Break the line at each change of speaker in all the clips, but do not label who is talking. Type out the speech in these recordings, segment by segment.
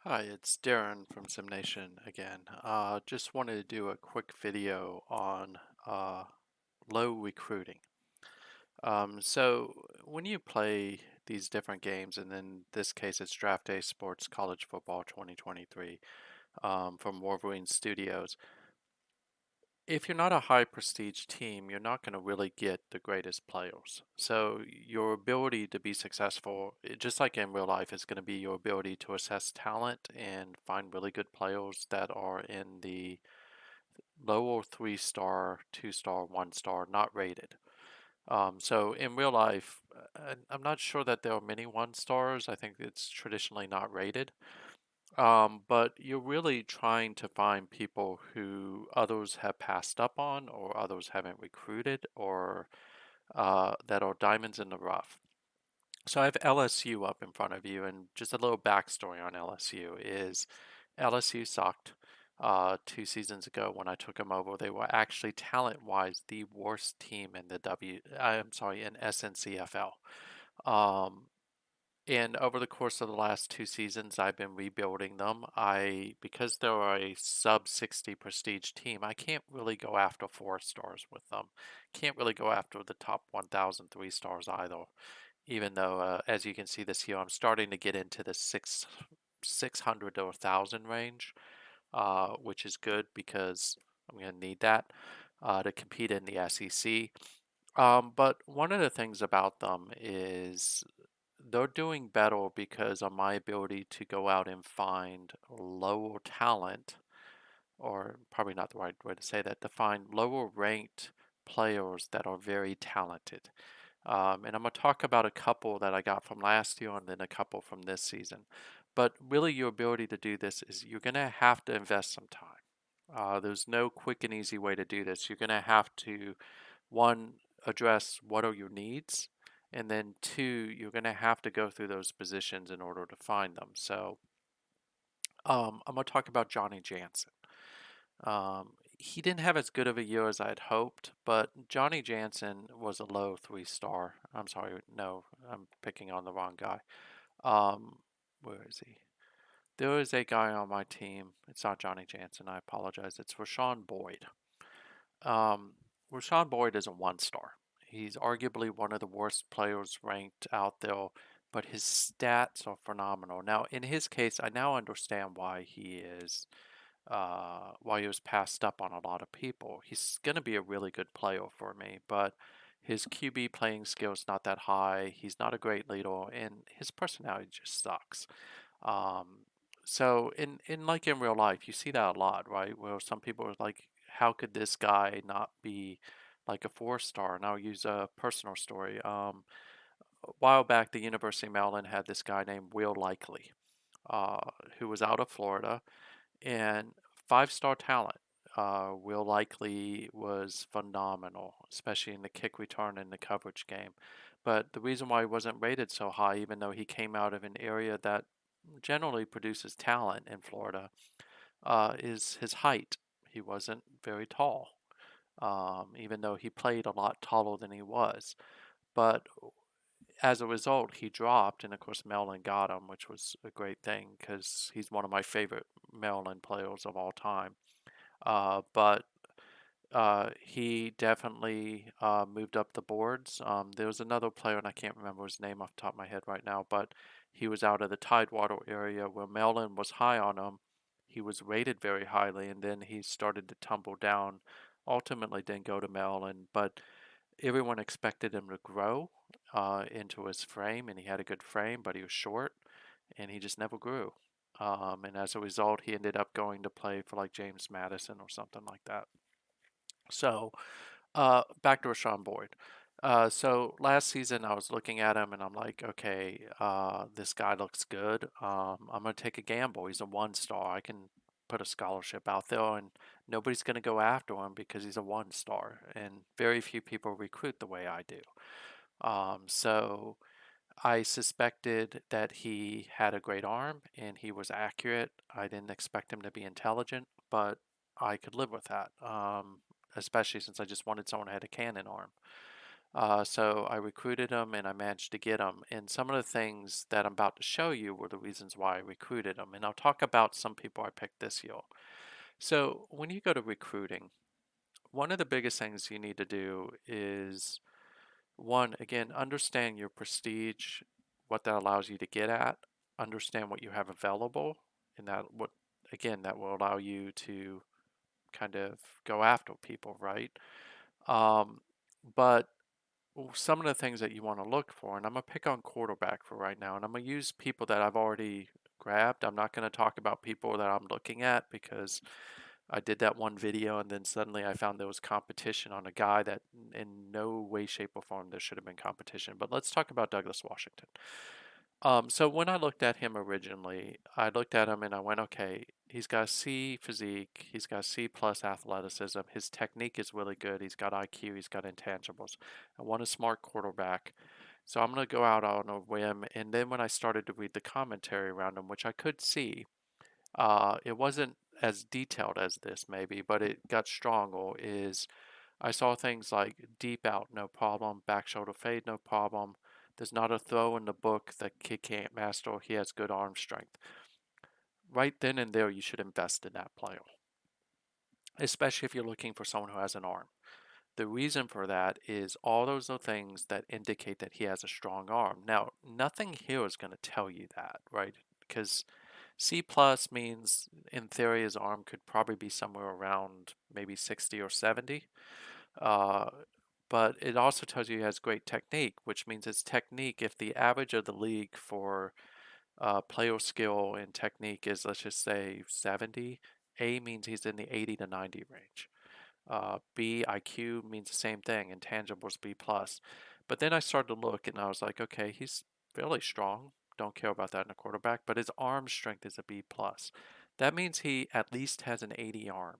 Hi, it's Darren from SimNation again. Just wanted to do a quick video on uh, low recruiting. So when you play these different games, and in this case it's Draft Day Sports College Football 2023 from Wolverine Studios, if you're not a high prestige team, you're not going to really get the greatest players. So your ability to be successful, just like in real life, is going to be your ability to assess talent and find really good players that are in the lower 3-star, 2-star, 1-star, not rated. So in real life, I'm not sure that there are many 1-stars. I think it's traditionally not rated. But you're really trying to find people who others have passed up on or others haven't recruited or that are diamonds in the rough. So I have LSU up in front of you, and just a little backstory on LSU is LSU sucked 2 seasons ago when I took them over. They were actually talent-wise the worst team in the I'm sorry, in SNCFL. Um, and over the course of the last 2 seasons, I've been rebuilding them. Because they're a sub 60 prestige team, I can't really go after 4 stars with them. Can't really go after the top 1,000 3 stars either. Even though, as you can see this year, I'm starting to get into the 600 to 1,000 range, which is good because I'm going to need that to compete in the SEC. But one of the things about them is they're doing better because of my ability to go out and find lower talent, or probably not the right way to say that, to find lower ranked players that are very talented. And I'm going to talk about a couple that I got from last year and then a couple from this season. But really, your ability to do this is you're going to have to invest some time. There's no quick and easy way to do this. You're going to have to, one, address what are your needs, and then two, you're going to have to go through those positions in order to find them. So I'm going to talk about Johnny Jansen. He didn't have as good of a year as I had hoped, but Johnny Jansen was a low 3-star. I'm sorry, no, I'm picking on the wrong guy. Um, where is he? There is a guy on my team. It's not Johnny Jansen. I apologize. It's Rashawn Boyd. Um, Rashawn Boyd is a 1-star. He's arguably one of the worst players ranked out there, but his stats are phenomenal. Now, in his case, I now understand why he was passed up on a lot of people. He's going to be a really good player for me, but his QB playing skill is not that high. He's not a great leader, and his personality just sucks. Um, so in like in real life, you see that a lot, right? Where some people are like, how could this guy not be like a 4-star? And I'll use a personal story. A while back, the University of Maryland had this guy named Will Likely, who was out of Florida and 5-star talent. Will Likely was phenomenal, especially in the kick return and the coverage game. But the reason why he wasn't rated so high, even though he came out of an area that generally produces talent in Florida, is his height. He wasn't very tall, even though he played a lot taller than he was. But as a result, he dropped, and of course, Maryland got him, which was a great thing because he's one of my favorite Maryland players of all time. But he definitely moved up the boards. There was another player, and I can't remember his name off the top of my head right now, but he was out of the Tidewater area where Maryland was high on him. He was rated very highly, and then he started to tumble down. Ultimately, didn't go to Maryland, but everyone expected him to grow into his frame, and he had a good frame, but he was short, and he just never grew. And as a result, he ended up going to play for like James Madison or something like that. So back to Rashawn Boyd. So last season I was looking at him and I'm like, okay, this guy looks good. I'm gonna take a gamble. He's a 1-star. I can put a scholarship out there and nobody's gonna go after him because he's a 1-star. And very few people recruit the way I do. So I suspected that he had a great arm and he was accurate. I didn't expect him to be intelligent, but I could live with that, especially since I just wanted someone who had a cannon arm. So I recruited him and I managed to get him. And some of the things that I'm about to show you were the reasons why I recruited him. And I'll talk about some people I picked this year. So when you go to recruiting, one of the biggest things you need to do is one, again, understand your prestige, what that allows you to get at, understand what you have available, and that will allow you to kind of go after people, right? Um, but some of the things that you want to look for, and I'm going to pick on quarterback for right now, and I'm going to use people that I've already grabbed. I'm not going to talk about people that I'm looking at because I did that one video and then suddenly I found there was competition on a guy that in no way, shape, or form there should have been competition. But let's talk about Douglas Washington. So when I looked at him originally, I looked at him and I went, okay, he's got a C physique, he's got C plus athleticism, his technique is really good, he's got IQ, he's got intangibles. I want a smart quarterback. So I'm going to go out on a whim. And then when I started to read the commentary around him, which I could see, it wasn't as detailed as this maybe, but it got stronger. Is I saw things like deep out, no problem, back shoulder fade, no problem. There's not a throw in the book that kid can't master. He has good arm strength. Right then and there, you should invest in that player, especially if you're looking for someone who has an arm. The reason for that is all those are things that indicate that he has a strong arm. Now, nothing here is going to tell you that, right? Because C plus means in theory his arm could probably be somewhere around maybe 60 or 70. Uh, but it also tells you he has great technique, which means his technique, if the average of the league for player skill and technique is, let's just say, 70, A means he's in the 80 to 90 range. B, IQ means the same thing, intangibles B plus. But then I started to look and I was like, okay, he's fairly strong. Don't care about that in a quarterback, but his arm strength is a B plus. That means he at least has an 80 arm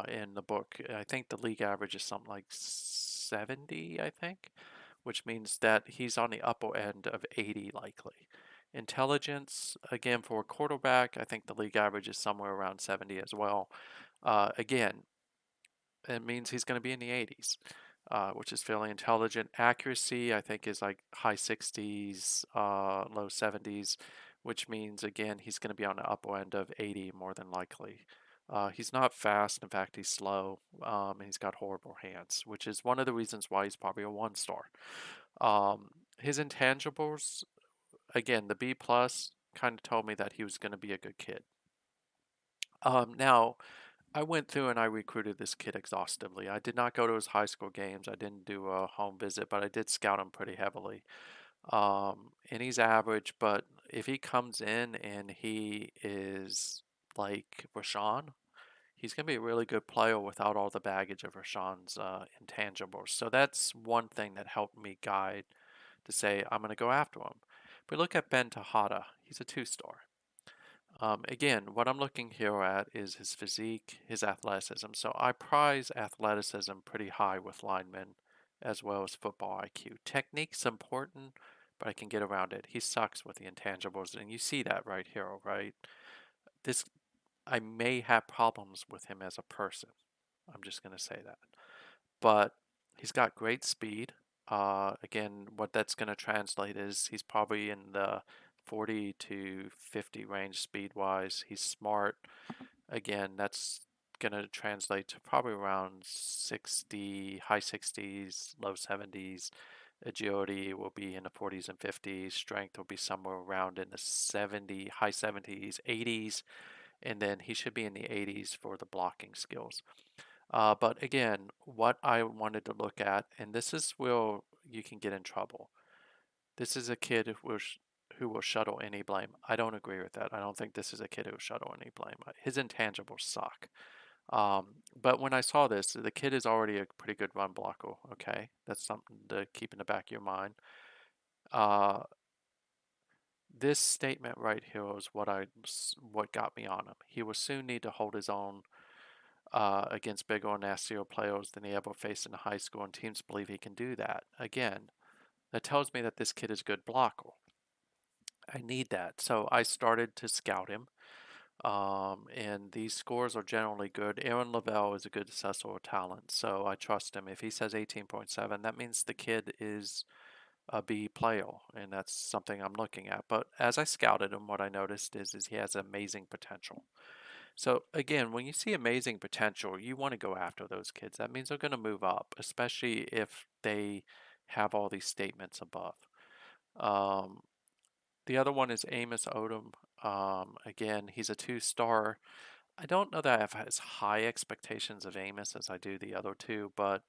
in the book. I think the league average is something like 70, I think, which means that he's on the upper end of 80 likely. Intelligence, again, for a quarterback, I think the league average is somewhere around 70 as well. Again, it means he's going to be in the 80s, which is fairly intelligent. Accuracy, I think, is like high 60s, low 70s, which means, again, he's going to be on the upper end of 80 more than likely. He's not fast. In fact, he's slow. And he's got horrible hands, which is one of the reasons why he's probably a 1 star. His intangibles, again, the B plus kind of told me that he was going to be a good kid. Now, I went through and I recruited this kid exhaustively. I did not go to his high school games. I didn't do a home visit, but I did scout him pretty heavily. And he's average, but if he comes in and he is like Rashawn, he's going to be a really good player without all the baggage of Rashawn's intangibles. So that's one thing that helped me guide to say, I'm going to go after him. But look at Ben Tejada. He's a 2 star. Again, what I'm looking here at is his physique, his athleticism. So I prize athleticism pretty high with linemen as well as football IQ. Technique's important, but I can get around it. He sucks with the intangibles, and you see that right here, right? This I may have problems with him as a person. I'm just going to say that. But he's got great speed. Again, what that's going to translate is he's probably in the 40 to 50 range speed wise. He's smart. Again, that's going to translate to probably around 60, high 60s, low 70s. Agility will be in the 40s and 50s. Strength will be somewhere around in the 70, high 70s, 80s. And then he should be in the 80s for the blocking skills. But again, what I wanted to look at, and this is where you can get in trouble. This is a kid who will shuttle any blame. I don't agree with that. I don't think this is a kid who will shuttle any blame. His intangibles suck. But when I saw this, the kid is already a pretty good run blocker. Okay, that's something to keep in the back of your mind. Uh, this statement right here is what got me on him. He will soon need to hold his own against bigger and nastier players than he ever faced in high school, and teams believe he can do that. Again, that tells me that this kid is a good blocker. I need that. So I started to scout him. And these scores are generally good. Aaron Lavelle is a good assessor of talent, so I trust him. If he says 18.7, that means the kid is a B player, and that's something I'm looking at. But as I scouted him, what I noticed is he has amazing potential. So again, when you see amazing potential, you want to go after those kids. That means they're going to move up, especially if they have all these statements above. Um, the other one is Amos Odom. Again, he's a two-star. I don't know that I have as high expectations of Amos as I do the other two, but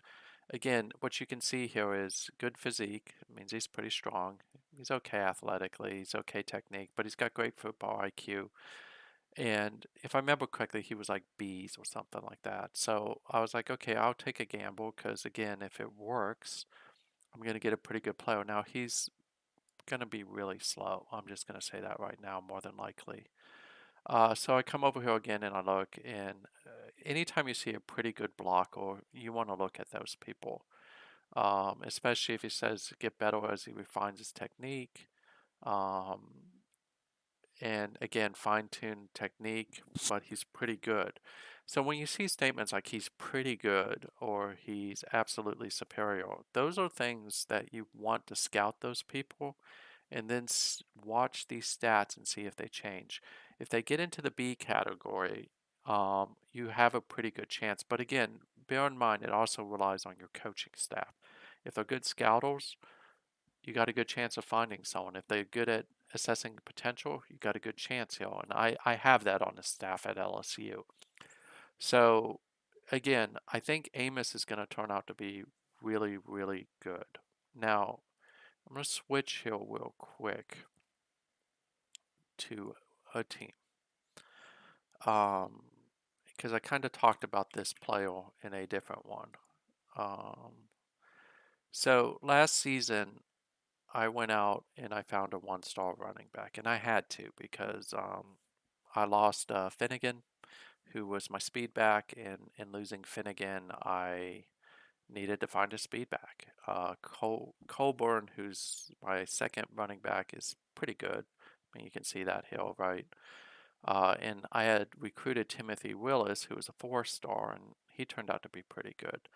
again, what you can see here is good physique. It means he's pretty strong. He's okay athletically. He's okay technique, but he's got great football IQ. And if I remember correctly, he was like B's or something like that. So I was like, okay, I'll take a gamble because, again, if it works, I'm going to get a pretty good player. Now, he's going to be really slow. I'm just going to say that right now, more than likely. So I come over here again and I look, and anytime you see a pretty good blocker, you want to look at those people, especially if he says get better as he refines his technique. Um, and again, fine-tuned technique, but he's pretty good. So when you see statements like he's pretty good or he's absolutely superior, those are things that you want to scout those people and then watch these stats and see if they change. If they get into the B category, you have a pretty good chance. But again, bear in mind, it also relies on your coaching staff. If they're good scouters, you got a good chance of finding someone. If they're good at assessing potential, you got a good chance here. And I have that on the staff at LSU. So again, I think Amos is going to turn out to be really, really good. Now, I'm going to switch here real quick to a team. Because I kind of talked about this player in a different one. Um, so last season, I went out and I found a one-star running back, and I had to because I lost Finnegan, who was my speed back, and in losing Finnegan, I needed to find a speed back. Colburn, who's my second running back, is pretty good. I mean, you can see that hill, right? And I had recruited Timothy Willis, who was a four-star, and he turned out to be pretty good.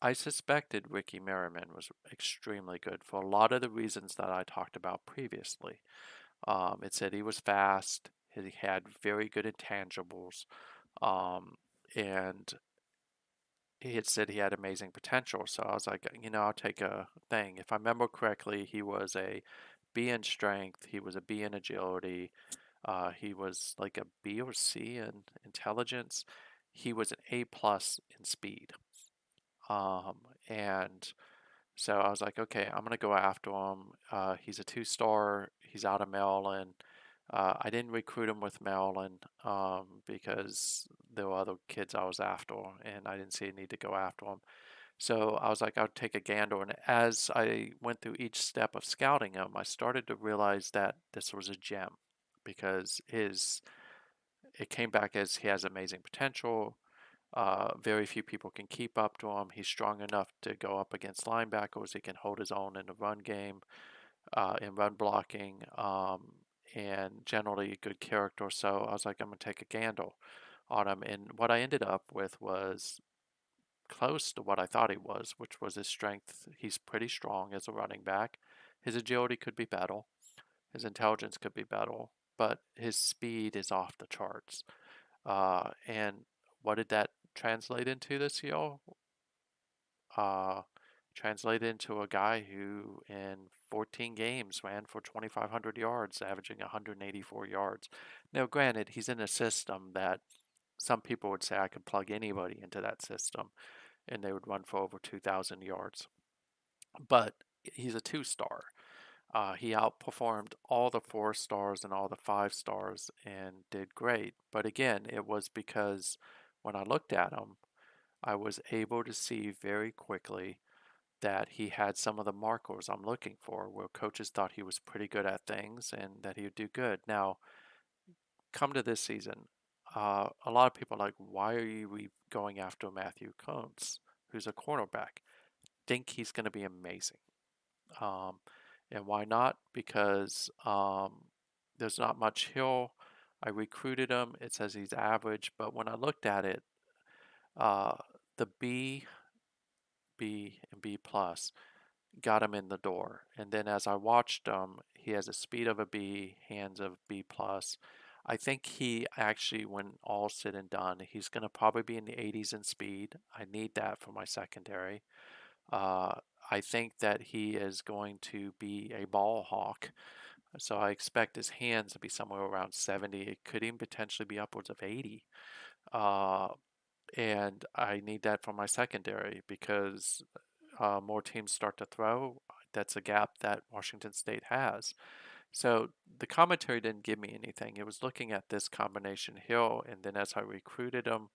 I suspected Ricky Merriman was extremely good for a lot of the reasons that I talked about previously. It said he was fast, he had very good intangibles, um, and he had said he had amazing potential. So I was like, I'll take a thing. If I remember correctly, he was a B in strength, he was a B in agility, he was like a B or C in intelligence, he was an A plus in speed. Um, and so I was like, okay, I'm gonna go after him. He's a two-star. He's out of Maryland. I didn't recruit him with Maryland because there were other kids I was after, and I didn't see a need to go after him. So I was like, I'll take a gander. And as I went through each step of scouting him, I started to realize that this was a gem because it came back as he has amazing potential. Very few people can keep up to him. He's strong enough to go up against linebackers. He can hold his own in the run game, in run blocking, and generally a good character. So I was like, I'm going to take a gamble on him. And what I ended up with was close to what I thought he was, which was his strength. He's pretty strong as a running back. His agility could be better. His intelligence could be better, but his speed is off the charts. And what did that translate into this year? Uh, translated into a guy who in 14 games ran for 2,500 yards, averaging 184 yards. Now, granted, he's in a system that some people would say I could plug anybody into that system and they would run for over 2,000 yards. But he's a two-star. He outperformed all the four stars and all the five stars and did great. But again, it was because when I looked at him, I was able to see very quickly that he had some of the markers I'm looking for, where coaches thought he was pretty good at things and that he would do good. Now, come to this season, a lot of people are like, why are you going after Matthew Coates, who's a cornerback? Think he's going to be amazing. Um, and why not? Because there's not much hill. I recruited him. It says he's average, but when I looked at it, uh, the B, and B plus got him in the door. And then as I watched him, he has a speed of a B, hands of B plus. I think he actually, when all said and done, he's going to probably be in the 80s in speed. I need that for my secondary. Uh, I think that he is going to be a ball hawk. So I expect his hands to be somewhere around 70. It could even potentially be upwards of 80. Uh, and I need that for my secondary because more teams start to throw. That's a gap that Washington State has. So the commentary didn't give me anything. It was looking at this combination Hill, and then as I recruited him,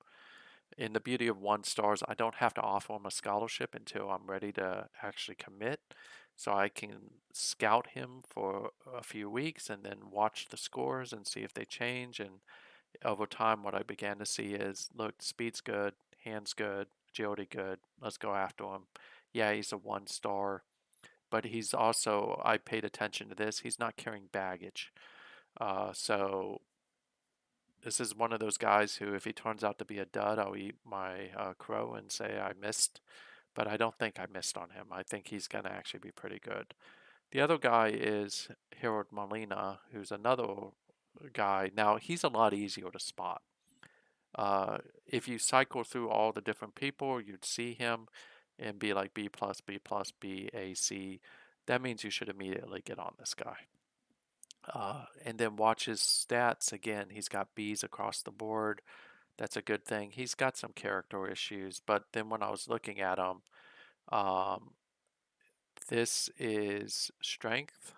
in the beauty of one stars, I don't have to offer him a scholarship until I'm ready to actually commit. So I can scout him for a few weeks and then watch the scores and see if they change. And over time, what I began to see is, look, speed's good, hands good, agility good. Let's go after him. Yeah, he's a 1 star, but he's also, I paid attention to this, he's not carrying baggage. So this is one of those guys who, if he turns out to be a dud, I'll eat my crow and say I missed. But I don't think I missed on him. I think he's going to actually be pretty good. The other guy is Harold Molina, who's another guy. Now, he's a lot easier to spot. If you cycle through all the different people, you'd see him and be like B plus, B plus, B, A, C. That means you should immediately get on this guy. And then watch his stats. Again, he's got B's across the board. That's a good thing. He's got some character issues, but then when I was looking at him, um, this is strength.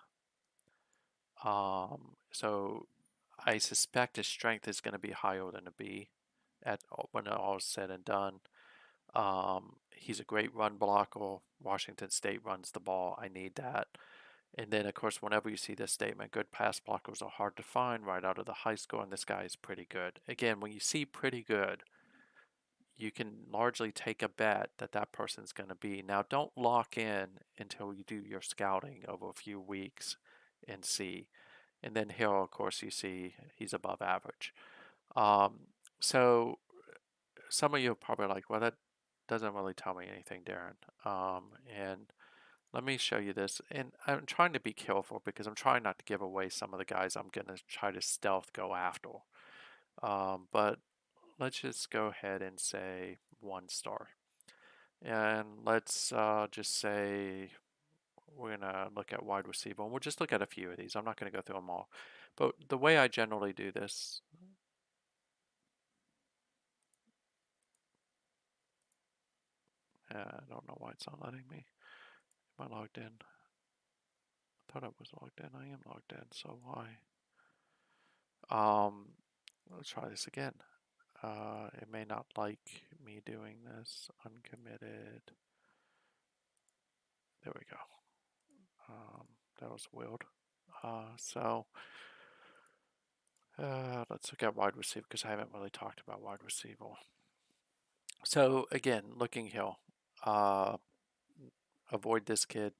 So I suspect his strength is going to be higher than a B at when all is said and done. He's a great run blocker. Washington State runs the ball. I need that. And then, of course, whenever you see this statement, good pass blockers are hard to find right out of the high school, and this guy is pretty good. Again, when you see pretty good, you can largely take a bet that that person's going to be. Now, don't lock in until you do your scouting over a few weeks and see. And then here, of course, you see he's above average. Um, so some of you are probably like, well, that doesn't really tell me anything, Darren. And let me show you this. And I'm trying to be careful because I'm trying not to give away some of the guys I'm going to try to stealth go after. But let's just go ahead and say 1 star. And let's just say we're going to look at wide receiver. And we'll just look at a few of these. I'm not going to go through them all. But the way I generally do this, I don't know why it's not letting me. Am I logged in? I thought I was logged in. I am logged in, so why? Let's try this again. It may not like me doing this. Uncommitted. There we go. That was weird. So let's look at wide receiver because I haven't really talked about wide receiver. So again, looking here, uh, avoid this kid.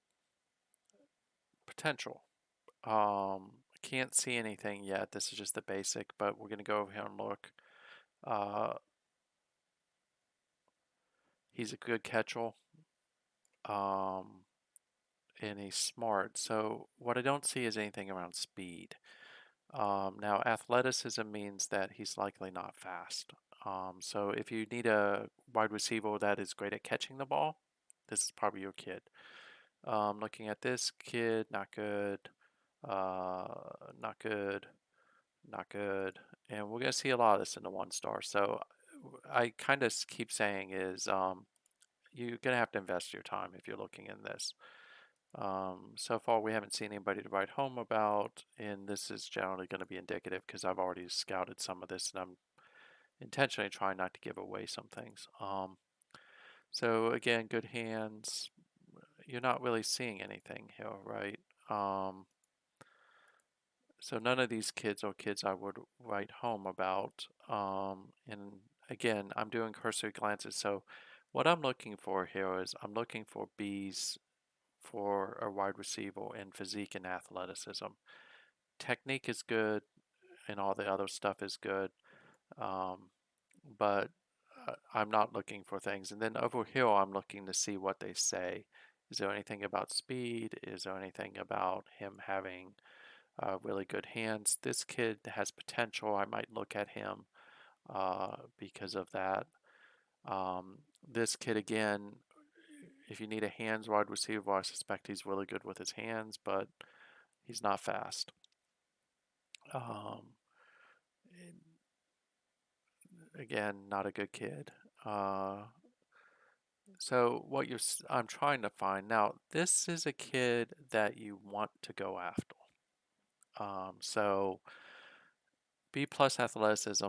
Potential. Can't see anything yet. This is just the basic, but we're gonna go over here and look. Uh, he's a good catcher. Um, and he's smart. So what I don't see is anything around speed. Now, athleticism means that he's likely not fast. So if you need a wide receiver that is great at catching the ball, this is probably your kid. Looking at this kid, not good, not good, not good. And we're going to see a lot of this in the 1 star. So I kind of keep saying is you're going to have to invest your time if you're looking in this. So far, we haven't seen anybody to write home about, and this is generally going to be indicative because I've already scouted some of this and I'm intentionally trying not to give away some things. So again, good hands. You're not really seeing anything here, right? So none of these kids are kids I would write home about. And again, I'm doing cursory glances. So what I'm looking for here is I'm looking for B's for a wide receiver in physique and athleticism. Technique is good. and all the other stuff is good. Um, but I'm not looking for things. And then over here, I'm looking to see what they say. Is there anything about speed? Is there anything about him having really good hands? This kid has potential. I might look at him because of that. This kid, again, if you need a hands wide receiver, I suspect he's really good with his hands, but he's not fast. Um, again, not a good kid. So what I'm trying to find now, this is a kid that you want to go after. So B plus athleticism,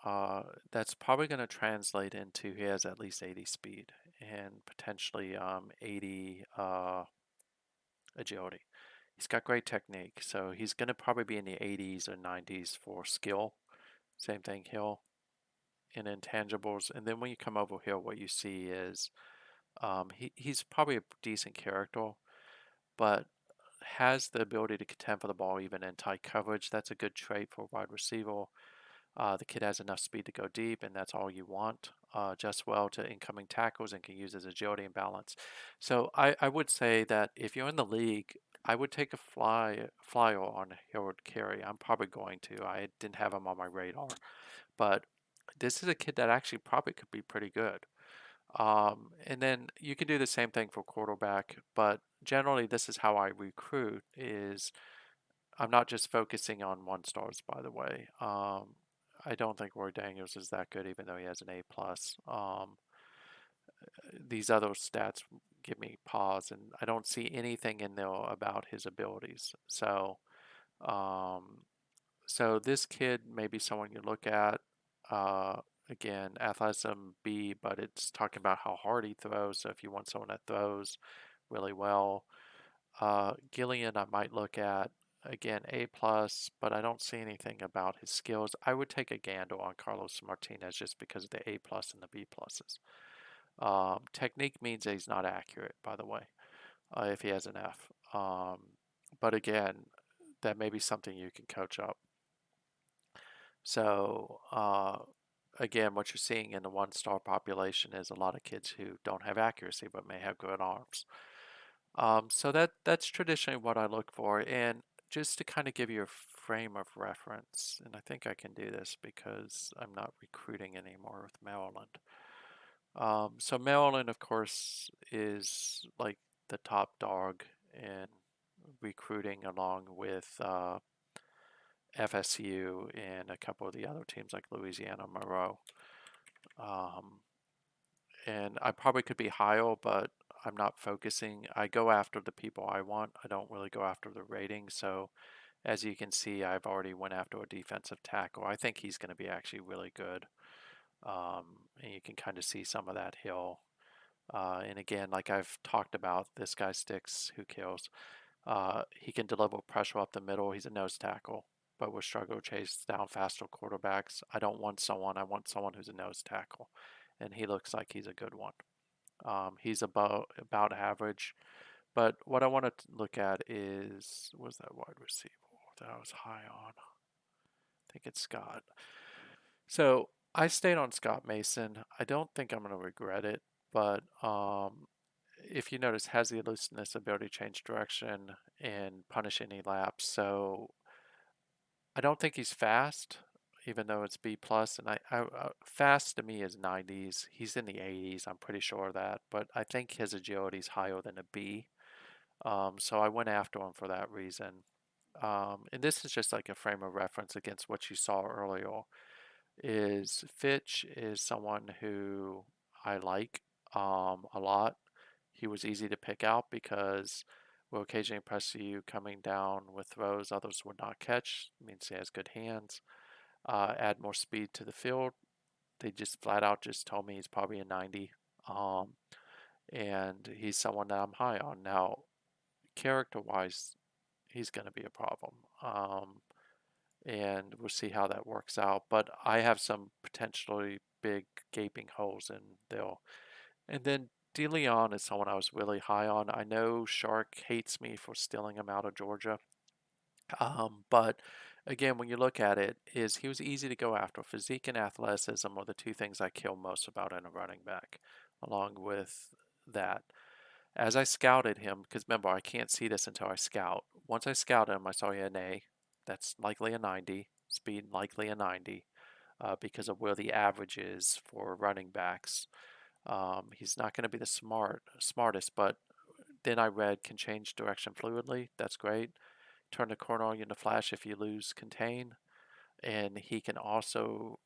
uh, that's probably going to translate into he has at least 80 speed and potentially 80 agility. He's got great technique, so he's going to probably be in the 80s or 90s for skill. Same thing, Hill in intangibles. And then when you come over here, what you see is he's probably a decent character, but has the ability to contend for the ball even in tight coverage. That's a good trait for a wide receiver. The kid has enough speed to go deep, and that's all you want. Just well to incoming tackles and can use his agility and balance. So I would say that if you're in the league, I would take a flyer on Harold Carey. I'm probably going to. I didn't have him on my radar, but this is a kid that actually probably could be pretty good. And then you can do the same thing for quarterback, but generally this is how I recruit is I'm not just focusing on one stars, by the way. I don't think Roy Daniels is that good, even though he has an A plus. These other stats give me pause, and I don't see anything in there about his abilities. Um, so this kid may be someone you look at. Uh, again, athleticism B, but it's talking about how hard he throws. So if you want someone that throws really well, Gillian I might look at. Again, A plus, but I don't see anything about his skills. I would take a gander on Carlos Martinez just because of the A plus and the B pluses. Technique means that he's not accurate, by the way, if he has an F. But again, that may be something you can coach up. So, again, what you're seeing in the one-star population is a lot of kids who don't have accuracy but may have good arms. So that's traditionally what I look for. And just to kind of give you a frame of reference, and I think I can do this because I'm not recruiting anymore with Maryland. So Maryland, of course, is like the top dog in recruiting along with FSU and a couple of the other teams like Louisiana Monroe. Um, and I probably could be higher, but I'm not focusing. I go after the people I want. I don't really go after the rating. So as you can see, I've already went after a defensive tackle. I think he's going to be actually really good. And you can kind of see some of that hill. And again, like I've talked about, this guy sticks, who kills. He can deliver pressure up the middle. He's a nose tackle, but will struggle to chase down faster quarterbacks. I don't want someone. I want someone who's a nose tackle, and he looks like he's a good one. He's about average, but what I want to look at is was that wide receiver that I was high on? I think it's Scott. So I stayed on Scott Mason. I don't think I'm going to regret it, but if you notice, has the elusiveness, ability to change direction, and punish any laps. So I don't think he's fast, even though it's B plus. And fast to me is 90s. He's in the 80s. I'm pretty sure of that. But I think his agility is higher than a B. So I went after him for that reason. And this is just like a frame of reference against what you saw earlier. Is Fitch is someone who I like a lot. He was easy to pick out because will occasionally press you coming down with throws others would not catch. It means he has good hands. Add more speed to the field. They just flat out just told me he's probably a 90. Um, and he's someone that I'm high on. Now, character wise, he's going to be a problem. And we'll see how that works out. But I have some potentially big gaping holes in there. And then DeLeon is someone I was really high on. I know Shark hates me for stealing him out of Georgia, but again, when you look at it, is he was easy to go after. Physique and athleticism are the two things I kill most about in a running back, along with that. As I scouted him, because remember, I can't see this until I scout. Once I scouted him, I saw he had an A. That's likely a 90. Speed likely a 90 because of where the average is for running backs. He's not going to be the smartest, but then I read can change direction fluidly. That's great. Turn the corner on you in a flash if you lose contain. And he can also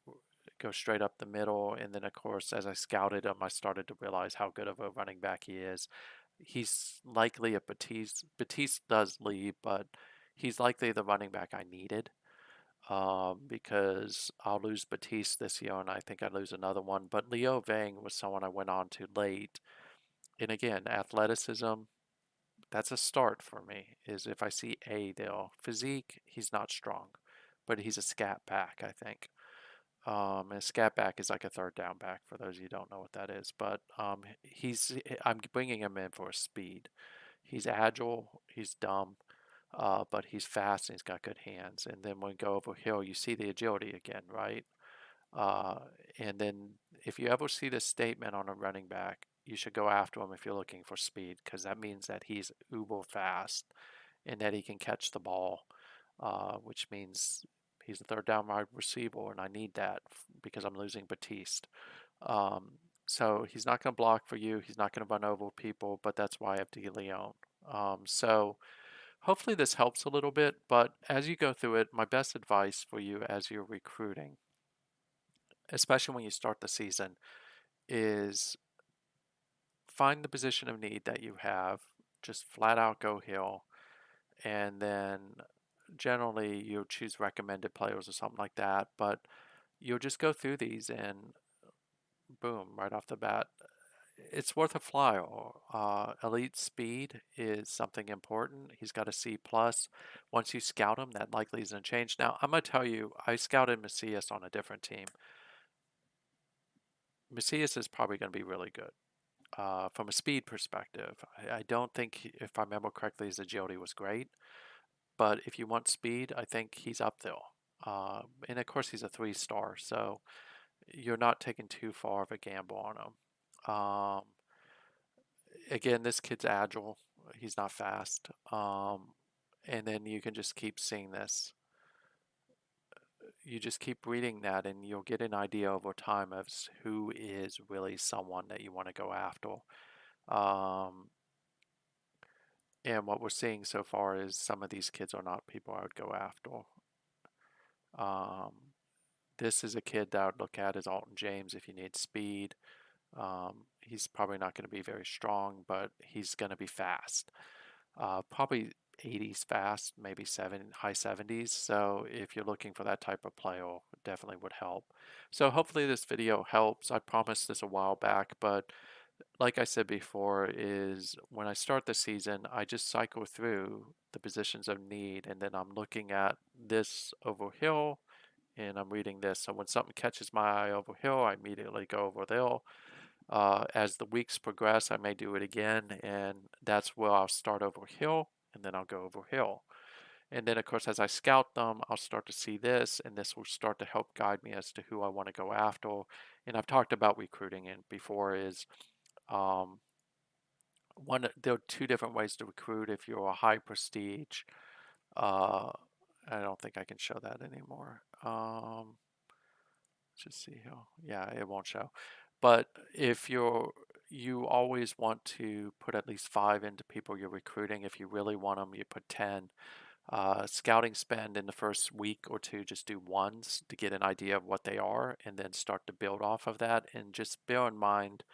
go straight up the middle. And then, of course, as I scouted him, I started to realize how good of a running back he is. He's likely a Batiste. Batiste does leave, but he's likely the running back I needed because I'll lose Batiste this year, and I think I'd lose another one. But Leo Vang was someone I went on to late. And again, athleticism, that's a start for me, is if I see A there. Physique, he's not strong, but he's a scat back, I think. And scat back is like a third down back for those of you who don't know what that is. But I'm bringing him in for speed. He's agile, he's dumb, but he's fast and he's got good hands. And then when we go over hill, you see the agility again, right? Uh, and then if you ever see this statement on a running back, you should go after him if you're looking for speed, because that means that he's uber fast and that he can catch the ball, which means he's a third down wide receiver, and I need that because I'm losing Batiste. Um, so he's not going to block for you. He's not going to run over people, but that's why I have De Leon. So hopefully this helps a little bit. But as you go through it, my best advice for you as you're recruiting, especially when you start the season, is find the position of need that you have. Just flat out go hill, and then generally you'll choose recommended players or something like that. But you'll just go through these and boom, right off the bat, it's worth a flyer. Elite speed is something important. He's got a C plus. Once you scout him, that likely isn't change. Now I'm gonna tell you, I scouted Macias on a different team. Macias is probably going to be really good from a speed perspective. I don't think, if I remember correctly, his agility was great. But if you want speed, I think he's up there. And of course, he's a 3-star, so you're not taking too far of a gamble on him. Again, this kid's agile. He's not fast. And then you can just keep seeing this. You just keep reading that, and you'll get an idea over time of who is really someone that you want to go after. Um, and what we're seeing so far is some of these kids are not people I would go after. Um, this is a kid that I would look at as Alton James if you need speed. He's probably not going to be very strong, but he's going to be fast. Probably 80s fast, maybe high 70s. So if you're looking for that type of player, it definitely would help. So hopefully this video helps. I promised this a while back, but like I said before, is when I start the season, I just cycle through the positions of need, and then I'm looking at this over here, and I'm reading this. So when something catches my eye over here, I immediately go over there. As the weeks progress, I may do it again, and that's where I'll start over here, and then I'll go over here. And then, of course, as I scout them, I'll start to see this, and this will start to help guide me as to who I want to go after. And I've talked about recruiting it before is um, there are two different ways to recruit. If you're a high prestige, uh, I don't think I can show that anymore. Just see here. Yeah, it won't show. But if you always want to put at least 5 into people you're recruiting. If you really want them, you put 10. Scouting spend in the first week or two, just do ones to get an idea of what they are and then start to build off of that. And just bear in mind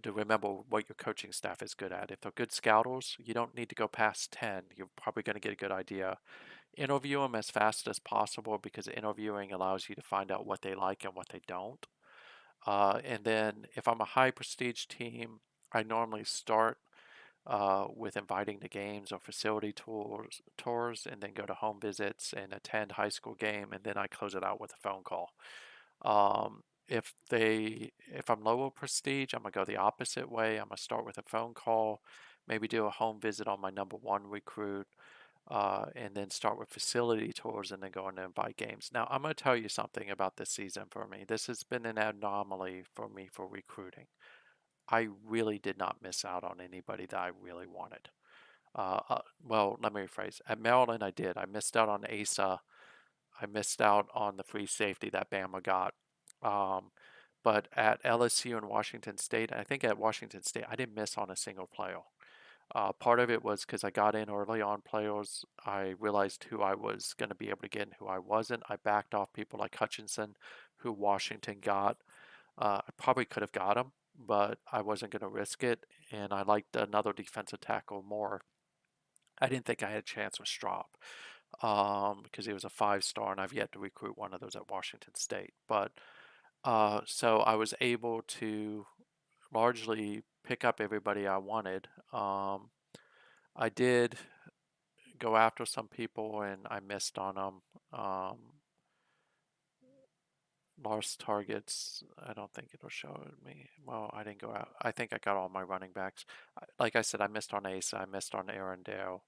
to remember what your coaching staff is good at. If they're good scouters, you don't need to go past 10. You're probably going to get a good idea. Interview them as fast as possible because interviewing allows you to find out what they like and what they don't. And then if I'm a high prestige team, I normally start with inviting to games or facility tours, and then go to home visits and attend high school game, and then I close it out with a phone call. If I'm lower prestige, I'm gonna go the opposite way. I'm gonna start with a phone call, maybe do a home visit on my number one recruit, and then start with facility tours and then go into buy games. Now, I'm going to tell you something about this season for me. This has been an anomaly for me for recruiting. I really did not miss out on anybody that I really wanted. Well, let me rephrase. At Maryland, I did. I missed out on Asa. I missed out on the free safety that Bama got. Um, but at LSU and Washington State, I think at Washington State, I didn't miss on a single player. Part of it was because I got in early on players. I realized who I was going to be able to get and who I wasn't. I backed off people like Hutchinson, who Washington got. I probably could have got him, but I wasn't going to risk it. And I liked another defensive tackle more. I didn't think I had a chance with Straub because he was a 5-star, and I've yet to recruit one of those at Washington State. But so I was able to largely pick up everybody I wanted. I did go after some people and I missed on them. Lost targets, I don't think it'll show me. Well, I didn't go out. I think I got all my running backs. Like I said, I missed on Asa, I missed on Arendelle,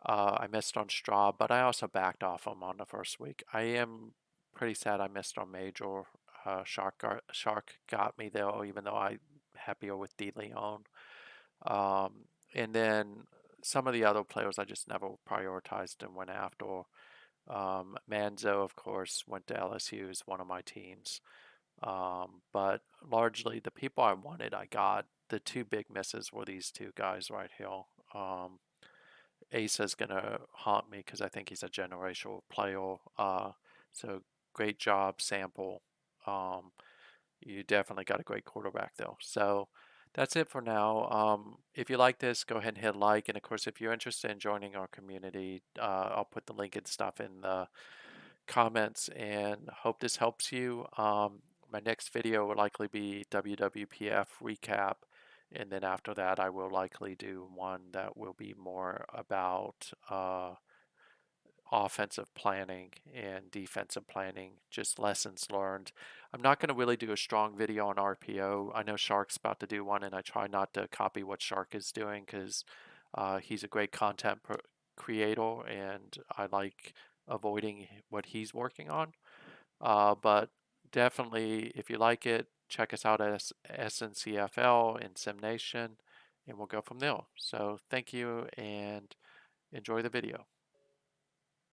I missed on Straw, but I also backed off them on the first week. I am pretty sad I missed on Major. Shark got me though, even though I'm happier with De Leon. And then some of the other players I just never prioritized and went after. Manzo, of course, went to LSU as one of my teams. But largely the people I wanted, I got. The two big misses were these two guys right here. Asa's going to haunt me because I think he's a generational player. So great job, Sample. Um, you definitely got a great quarterback, though. So that's it for now. If you like this, go ahead and hit like. And of course, if you're interested in joining our community, I'll put the link and stuff in the comments and hope this helps you. My next video will likely be WWPF recap. And then after that, I will likely do one that will be more about offensive planning and defensive planning, just lessons learned. I'm not going to really do a strong video on RPO. I know Shark's about to do one, and I try not to copy what Shark is doing because he's a great content creator, and I like avoiding what he's working on. But definitely, if you like it, check us out at SNCFL and SimNation, and we'll go from there. So thank you, and enjoy the video.